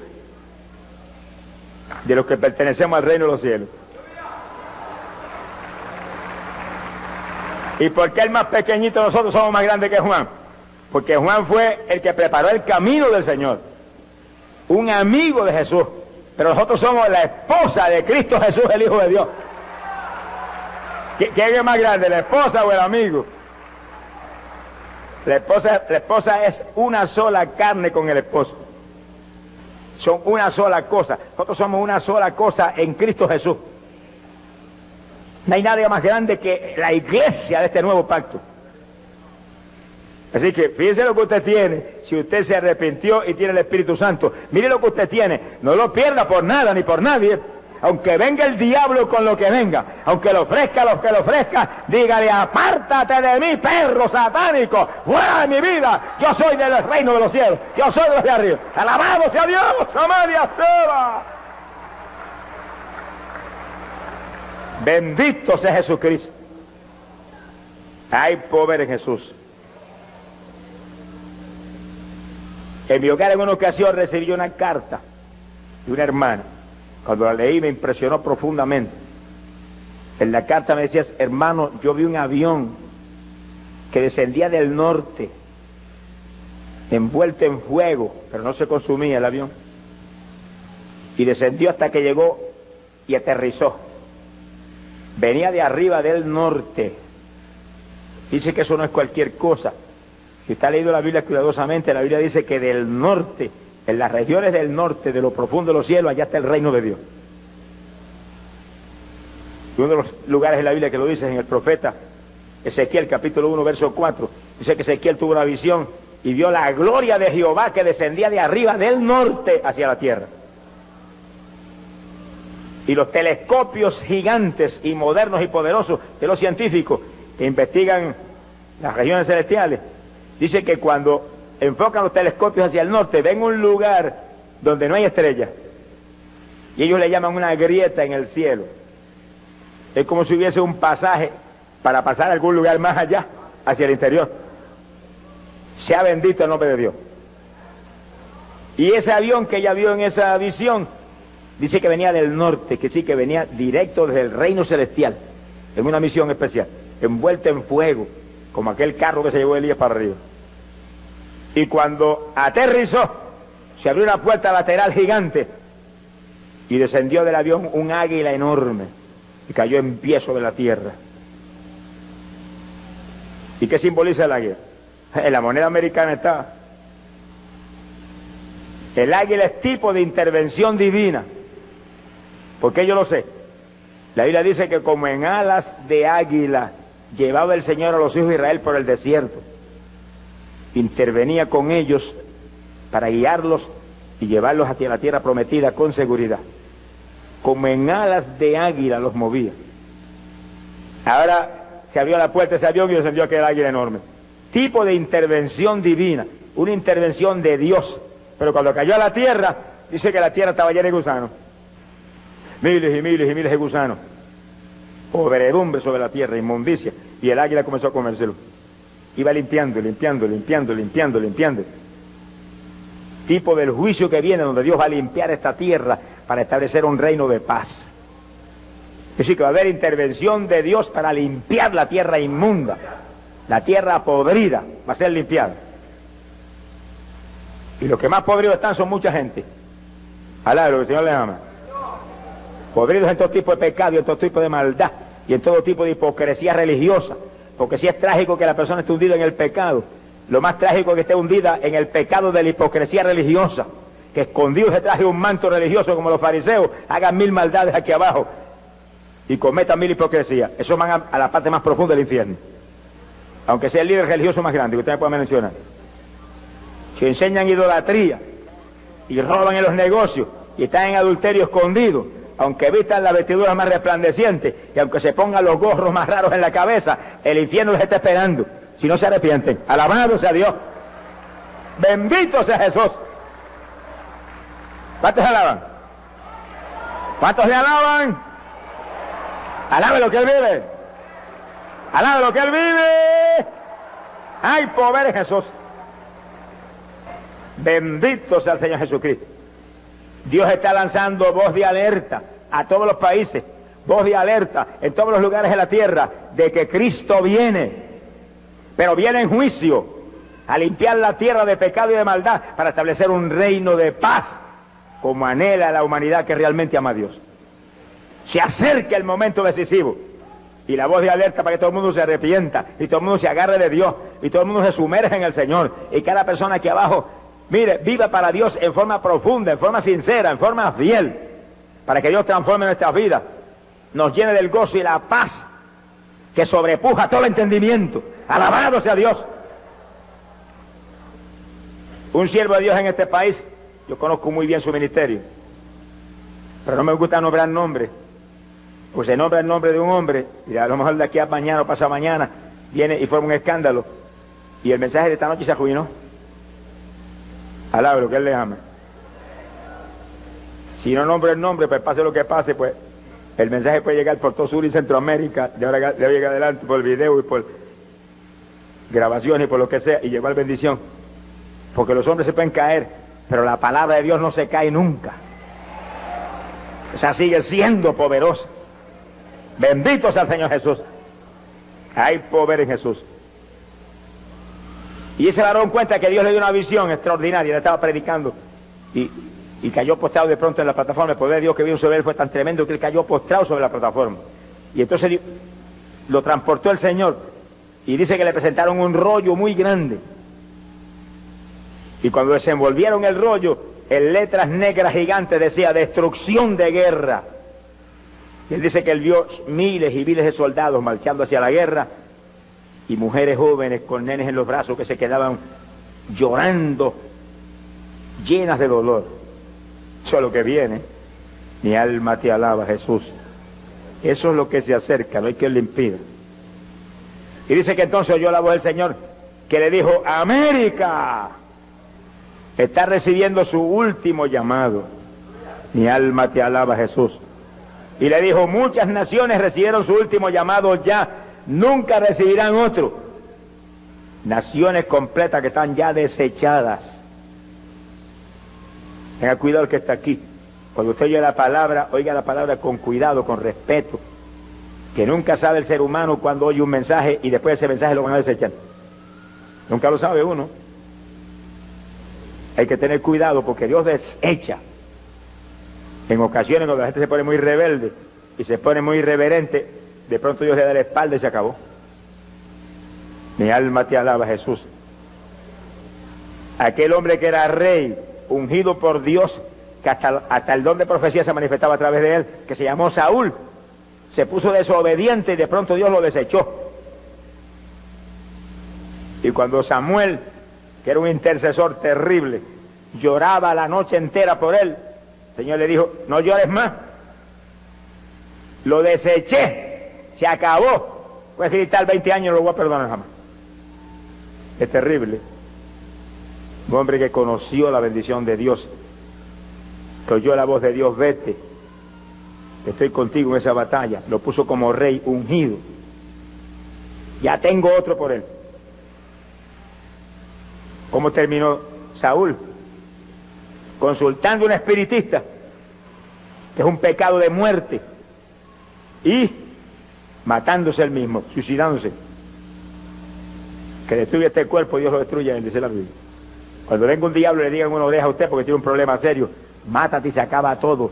A: de los que pertenecemos al reino de los cielos. ¿Y por qué el más pequeñito de nosotros somos más grandes que Juan? Porque Juan fue el que preparó el camino del Señor, un amigo de Jesús. Pero nosotros somos la esposa de Cristo Jesús, el Hijo de Dios. ¿Quién es más grande, la esposa o el amigo? La esposa es una sola carne con el esposo. Son una sola cosa. Nosotros somos una sola cosa en Cristo Jesús. No hay nadie más grande que la iglesia de este nuevo pacto. Así que fíjese lo que usted tiene, si usted se arrepintió y tiene el Espíritu Santo. Mire lo que usted tiene, no lo pierda por nada ni por nadie. Aunque venga el diablo con lo que venga, aunque lo ofrezca lo que lo ofrezca, dígale, apártate de mí, perro satánico, fuera de mi vida, yo soy del reino de los cielos, yo soy de los de arriba. Alabado sea Dios, Samaria Seba. Bendito sea Jesucristo. Hay poder en Jesús. En mi hogar en una ocasión recibí una carta de una hermana. Cuando la leí me impresionó profundamente. En la carta me decías, hermano, yo vi un avión que descendía del norte, envuelto en fuego, pero no se consumía el avión. Y descendió hasta que llegó y aterrizó. Venía de arriba del norte. Dice que eso no es cualquier cosa. Si usted ha leído la Biblia cuidadosamente, la Biblia dice que del norte, en las regiones del norte, de lo profundo de los cielos, allá está el reino de Dios. Y uno de los lugares en la Biblia que lo dice es en el profeta Ezequiel, capítulo 1, verso 4. Dice que Ezequiel tuvo una visión y vio la gloria de Jehová que descendía de arriba del norte hacia la tierra. Y los telescopios gigantes y modernos y poderosos de los científicos que investigan las regiones celestiales, dice que cuando enfocan los telescopios hacia el norte, ven un lugar donde no hay estrellas. y ellos le llaman una grieta en el cielo. Es como si hubiese un pasaje para pasar a algún lugar más allá, hacia el interior. Sea bendito el nombre de Dios. Y ese avión que ella vio en esa visión, dice que venía del norte, que sí, que venía directo desde el reino celestial, en una misión especial, envuelto en fuego, como aquel carro que se llevó Elías para arriba. Y cuando aterrizó, se abrió una puerta lateral gigante y descendió del avión un águila enorme y cayó en pie sobre la tierra. ¿Y qué simboliza el águila? En la moneda americana está. El águila es tipo de intervención divina. ¿Por qué yo lo sé? La Biblia dice que como en alas de águila llevaba el Señor a los hijos de Israel por el desierto, intervenía con ellos para guiarlos y llevarlos hacia la tierra prometida con seguridad. Como en alas de águila los movía. Ahora se abrió la puerta de ese avión y descendió aquel águila enorme. Tipo de intervención divina, una intervención de Dios. Pero cuando cayó a la tierra, dice que la tierra estaba llena de gusanos. Miles y miles y miles de gusanos. Podredumbre sobre la tierra, inmundicia. Y el águila comenzó a comérselo. Iba limpiando, limpiando, limpiando, limpiando, limpiando. Tipo del juicio que viene, donde Dios va a limpiar esta tierra para establecer un reino de paz. Es decir, que va a haber intervención de Dios para limpiar la tierra inmunda. La tierra podrida va a ser limpiada. Y los que más podridos están son mucha gente. Alá, lo que el Señor les ama. Podridos en todo tipo de pecado y en todo tipo de maldad y en todo tipo de hipocresía religiosa. Porque si es trágico que la persona esté hundida en el pecado, lo más trágico es que esté hundida en el pecado de la hipocresía religiosa, que escondidos detrás de un manto religioso como los fariseos, hagan 1000 maldades aquí abajo y cometan 1000 hipocresías. Eso van a la parte más profunda del infierno. Aunque sea el líder religioso más grande que usted me pueda mencionar. Si enseñan idolatría y roban en los negocios y están en adulterio escondido, aunque vistan las vestiduras más resplandecientes y aunque se pongan los gorros más raros en la cabeza, el infierno les está esperando si no se arrepienten. Alabado sea Dios. Bendito sea Jesús. ¿Cuántos alaban? ¿Cuántos le alaban? Alabe lo que Él vive. Alabe lo que Él vive. ¡Ay, poder en Jesús! Bendito sea el Señor Jesucristo. Dios está lanzando voz de alerta a todos los países, voz de alerta en todos los lugares de la tierra, de que Cristo viene, pero viene en juicio, a limpiar la tierra de pecado y de maldad, para establecer un reino de paz, como anhela la humanidad que realmente ama a Dios. Se acerca el momento decisivo, y la voz de alerta para que todo el mundo se arrepienta, y todo el mundo se agarre de Dios, y todo el mundo se sumerja en el Señor, y cada persona aquí abajo, mire, viva para Dios en forma profunda, en forma sincera, en forma fiel, para que Dios transforme nuestras vidas, nos llene del gozo y la paz que sobrepuja todo el entendimiento. Alabado sea Dios. Un siervo de Dios en este país, yo conozco muy bien su ministerio, pero no me gusta nombrar nombres, pues se nombra el nombre de un hombre, y a lo mejor de aquí a mañana o pasado mañana viene y forma un escándalo, y el mensaje de esta noche se arruinó. Alabe lo que Él le ama. Si no nombra el nombre, pues pase lo que pase, pues el mensaje puede llegar por todo Sur y Centroamérica, de ahora debe llegar adelante por el video y por grabaciones y por lo que sea, y llevar bendición. Porque los hombres se pueden caer, pero la palabra de Dios no se cae nunca. Esa sigue siendo poderosa. Bendito sea el Señor Jesús. Hay poder en Jesús. Y ese varón cuenta que Dios le dio una visión extraordinaria. Él estaba predicando y cayó postrado de pronto en la plataforma. El poder de Dios que vino sobre él fue tan tremendo que él cayó postrado sobre la plataforma. Y entonces lo transportó el Señor. Y dice que le presentaron un rollo muy grande. Y cuando desenvolvieron el rollo, en letras negras gigantes decía: destrucción de guerra. Y él dice que él vio miles y miles de soldados marchando hacia la guerra, y mujeres jóvenes con nenes en los brazos que se quedaban llorando, llenas de dolor. Eso es lo que viene. Mi alma te alaba, Jesús. Eso es lo que se acerca, no hay quien le impida. Y dice que entonces oyó la voz del Señor que le dijo: América está recibiendo su último llamado. Mi alma te alaba, Jesús. Y le dijo, muchas naciones recibieron su último llamado ya, nunca recibirán otro. Naciones completas que están ya desechadas. Tenga cuidado el que está aquí. Cuando usted oiga la palabra con cuidado, con respeto. Que nunca sabe el ser humano cuando oye un mensaje y después ese mensaje lo van a desechar. Nunca lo sabe uno. Hay que tener cuidado porque Dios desecha. En ocasiones cuando la gente se pone muy rebelde y se pone muy irreverente, de pronto Dios le da la espalda y se acabó. Mi alma te alaba, Jesús. Aquel hombre que era rey, ungido por Dios, que hasta el don de profecía se manifestaba a través de él, que se llamó Saúl, se puso desobediente y de pronto Dios lo desechó. Y cuando Samuel, que era un intercesor terrible, lloraba la noche entera por él, el Señor le dijo, no llores más, lo deseché, se acabó. Puedes gritar 20 años, no lo voy a perdonar jamás. Es terrible. Un hombre que conoció la bendición de Dios, que oyó la voz de Dios, vete, estoy contigo en esa batalla, lo puso como rey ungido. Ya tengo otro por él. ¿Cómo terminó Saúl? Consultando a un espiritista, que es un pecado de muerte, y matándose él mismo, suicidándose. Que destruya este cuerpo, Dios lo destruya, dice la Biblia. Cuando venga un diablo y le diga en una oreja a usted porque tiene un problema serio, mátate y se acaba todo.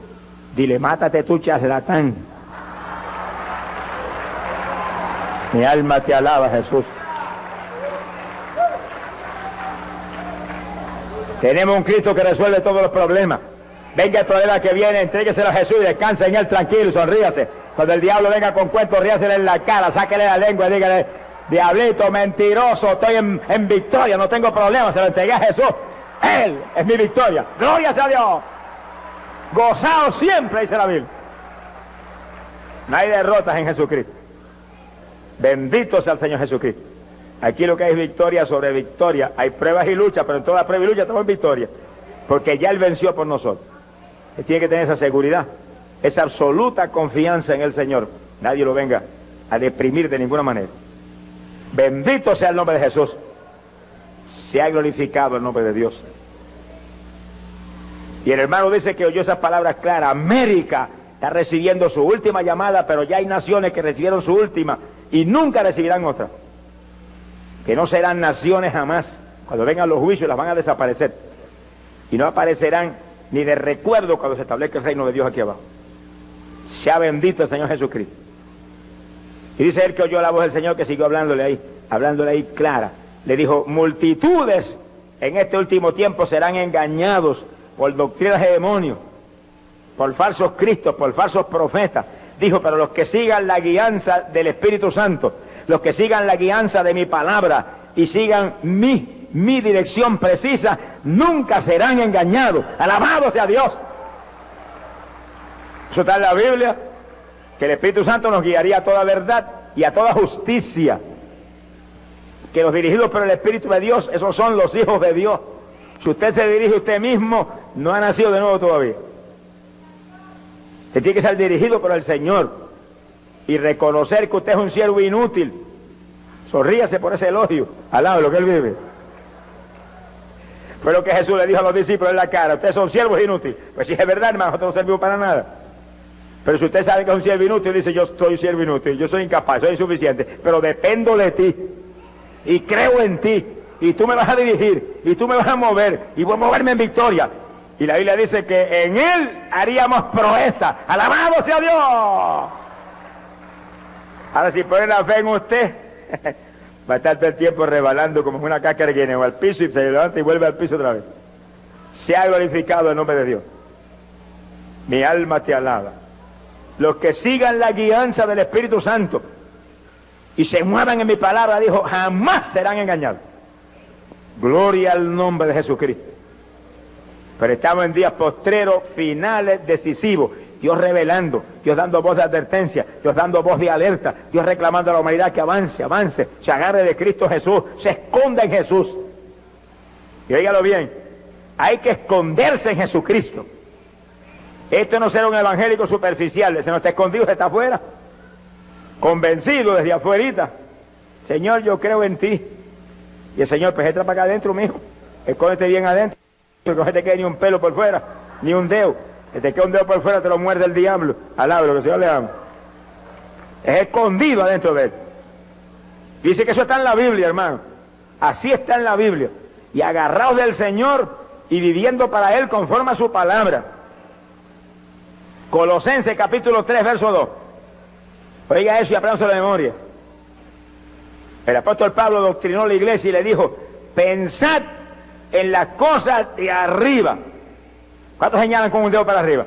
A: Dile, mátate tú, charlatán. Mi alma te alaba, Jesús. Tenemos un Cristo que resuelve todos los problemas. Venga el problema que viene, entrégueselo a Jesús y descanse en él tranquilo, sonríase. Cuando el diablo venga con cuentos, ríasele en la cara, sáquele la lengua y dígale, diablito, mentiroso, estoy en victoria, no tengo problema, se lo entregué a Jesús. Él es mi victoria. Gloria sea a Dios. Gozado siempre, dice la Biblia. No hay derrotas en Jesucristo. Bendito sea el Señor Jesucristo. Aquí lo que hay es victoria sobre victoria. Hay pruebas y luchas, pero en toda prueba y lucha estamos en victoria. Porque ya Él venció por nosotros. Él tiene que tener esa seguridad, esa absoluta confianza en el Señor. Nadie lo venga a deprimir de ninguna manera. Bendito sea el nombre de Jesús. Se ha glorificado el nombre de Dios. Y el hermano dice que oyó esas palabras claras. América está recibiendo su última llamada, pero ya hay naciones que recibieron su última y nunca recibirán otra. Que no serán naciones jamás. Cuando vengan los juicios las van a desaparecer. Y no aparecerán ni de recuerdo cuando se establezca el reino de Dios aquí abajo. Sea bendito el Señor Jesucristo. Y dice él que oyó la voz del Señor que siguió hablándole ahí clara. Le dijo, multitudes en este último tiempo serán engañados por doctrinas de demonios, por falsos cristos, por falsos profetas. Dijo, pero los que sigan la guianza del Espíritu Santo, los que sigan la guianza de mi palabra y sigan mi dirección precisa, nunca serán engañados. Alabado sea Dios. Eso está en la Biblia, que el Espíritu Santo nos guiaría a toda verdad y a toda justicia. Que los dirigidos por el Espíritu de Dios, esos son los hijos de Dios. Si usted se dirige a usted mismo, no ha nacido de nuevo todavía. Usted tiene que ser dirigido por el Señor y reconocer que usted es un siervo inútil. Sonríase por ese elogio al lado de lo que él vive. Fue lo que Jesús le dijo a los discípulos en la cara. Ustedes son siervos inútiles. Pues si es verdad, hermano, nosotros no servimos para nada. Pero si usted sabe que es un siervo inútil, dice, yo soy siervo inútil, yo soy incapaz, soy insuficiente, pero dependo de ti y creo en ti y tú me vas a dirigir y tú me vas a mover y voy a moverme en victoria. Y la Biblia dice que en Él haríamos proeza. ¡Alabado sea Dios! Ahora si pone la fe en usted, va a estar todo el tiempo rebalando como una cáscara que viene al piso y se levanta y vuelve al piso otra vez. Se ha glorificado el nombre de Dios. Mi alma te alaba. Los que sigan la guianza del Espíritu Santo y se muevan en mi palabra, dijo, jamás serán engañados. Gloria al nombre de Jesucristo. Pero estamos en días postreros, finales, decisivos. Dios revelando, Dios dando voz de advertencia, Dios dando voz de alerta, Dios reclamando a la humanidad que avance, avance, se agarre de Cristo Jesús, se esconda en Jesús. Y óigalo bien, hay que esconderse en Jesucristo. Esto no será un evangélico superficial, ese no está escondido, ese está afuera, convencido desde afuerita. Señor, yo creo en ti. Y el Señor, pues entra para acá adentro, mijo, escóndete bien adentro, que no se te quede ni un pelo por fuera, ni un dedo. Que te quede un dedo por fuera, te lo muerde el diablo. Alabro, que el Señor le ama. Es escondido adentro de él. Dice que eso está en la Biblia, hermano. Así está en la Biblia. Y agarrados del Señor y viviendo para Él conforme a su palabra. Colosenses capítulo 3, verso 2. Oiga eso y apréndase de memoria. El apóstol Pablo doctrinó a la iglesia y le dijo: pensad en las cosas de arriba. ¿Cuántos señalan con un dedo para arriba?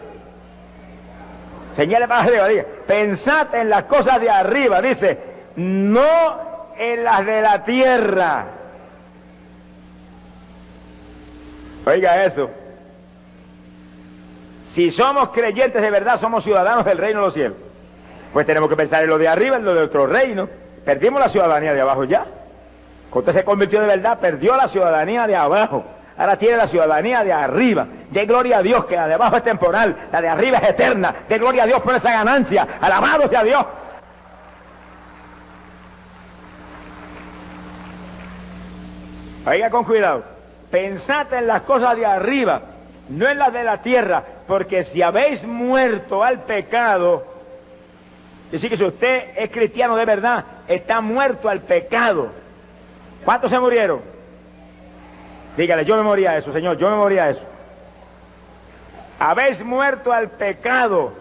A: Señale para arriba, diga. Pensad en las cosas de arriba, dice, no en las de la tierra. Oiga eso. Si somos creyentes de verdad, somos ciudadanos del reino de los cielos. Pues tenemos que pensar en lo de arriba, en lo de otro reino. Perdimos la ciudadanía de abajo ya. Cuando usted se convirtió de verdad, perdió la ciudadanía de abajo. Ahora tiene la ciudadanía de arriba. De gloria a Dios, que la de abajo es temporal, la de arriba es eterna. De gloria a Dios por esa ganancia. Alabado sea Dios. Oiga con cuidado. Pensad en las cosas de arriba, no en las de la tierra, porque si habéis muerto al pecado, es decir, que si usted es cristiano de verdad, está muerto al pecado. ¿Cuántos se murieron? Dígale, yo me moría a eso, Señor, yo me moría a eso. Habéis muerto al pecado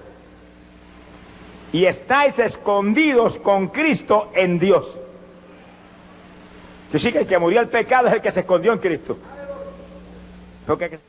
A: y estáis escondidos con Cristo en Dios. Yo sí que el que murió al pecado es el que se escondió en Cristo. Porque